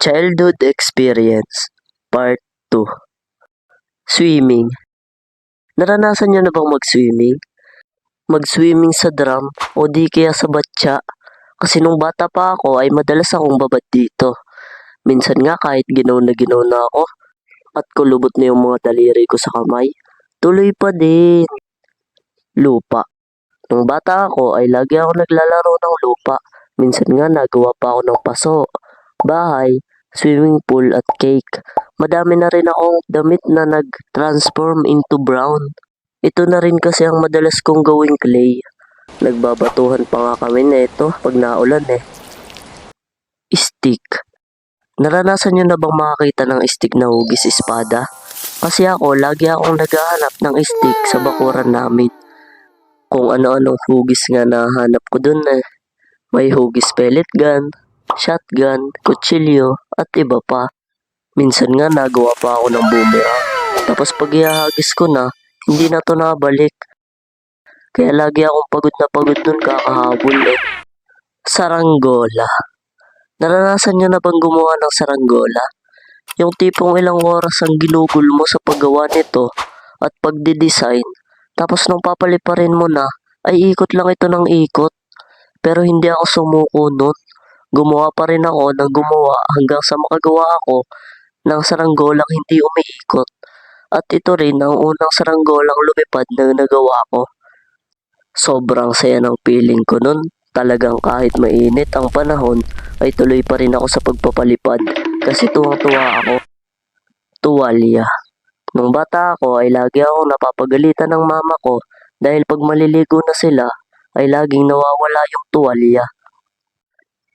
Childhood Experience Part 2. Swimming. Naranasan niyo na bang mag-swimming? Mag-swimming sa drum o di kaya sa batya? Kasi nung bata pa ako ay madalas akong babad dito. Minsan nga kahit ginaw na ako at kulubot na yung mga daliri ko sa kamay, tuloy pa din. Lupa. Nung bata ako ay lagi ako naglalaro ng lupa. Minsan nga nagawa pa ako ng paso, bahay, swimming pool at cake. Madami na rin akong damit na nag-transform into brown. Ito na rin kasi ang madalas kong gawing clay. Nagbabatuhan pa nga kami nito pag naulan eh. Stick. Naranasan nyo na bang makakita ng stick na hugis espada? Kasi ako, lagi akong naghahanap ng stick sa bakuran namin. Kung ano-anong hugis nga nahanap ko dun eh. May hugis pellet gun, shotgun, kutsilyo, at iba pa. Minsan nga nagawa pa ako ng boomerang. Tapos pag ihahagis ko na, hindi na to nabalik. Kaya lagi akong pagod dun kakahabol eh. Saranggola. Naranasan nyo na bang gumawa ng saranggola? Yung tipong ilang oras ang ginugol mo sa paggawa nito at pagdidesign. Tapos nung papaliparin mo na, ay ikot lang ito ng ikot. Pero hindi ako sumuko nun. Gumawa pa rin ako ng gumawa hanggang sa makagawa ako ng saranggolang hindi umiikot. At ito rin ang unang saranggolang lumipad na nagawa ko. Sobrang saya ng feeling ko nun. Talagang kahit mainit ang panahon ay tuloy pa rin ako sa pagpapalipad kasi tuwang-tuwa ako. Tuwalya. Nung bata ako ay lagi akong napapagalitan ng mama ko dahil pag maliligo na sila ay laging nawawala yung tuwalya.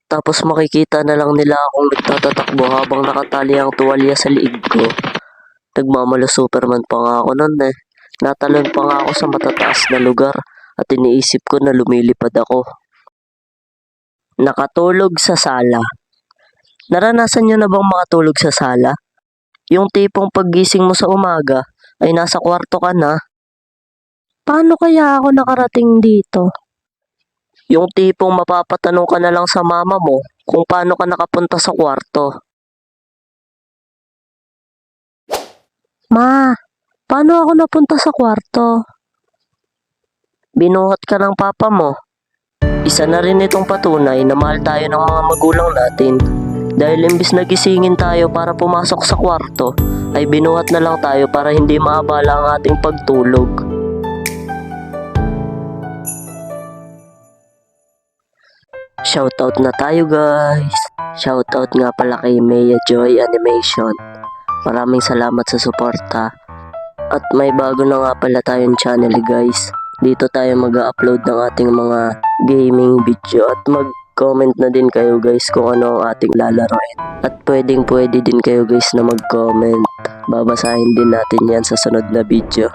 Tapos makikita na lang nila akong nagtatatakbo habang nakatali ang tuwalya sa liig ko. Nagmamalo Superman pa nga ako nun eh. Natalon pa nga ako sa matataas na lugar at iniisip ko na lumilipad ako. Nakatulog sa sala. Naranasan nyo na bang makatulog sa sala? Yung tipong paggising mo sa umaga ay nasa kwarto ka na. Paano kaya ako nakarating dito? Yung tipong mapapatanong ka na lang sa mama mo kung paano ka nakapunta sa kwarto. Ma, paano ako napunta sa kwarto? Binuhat ka ng papa mo. Isa na rin itong patunay na mahal tayo ng mga magulang natin. Dahil imbis na gisingin tayo para pumasok sa kwarto, ay binuhat na lang tayo para hindi maabala ang ating pagtulog. Shoutout na tayo guys. Shoutout nga pala kay Maya Joy Animation. Maraming salamat sa suporta. At may bago na nga pala tayong channel guys. Dito tayo mag-upload ng ating mga gaming video at mag-comment na din kayo guys kung ano ang ating lalaroin. At pwede din kayo guys na mag-comment. Babasahin din natin yan sa sunod na video.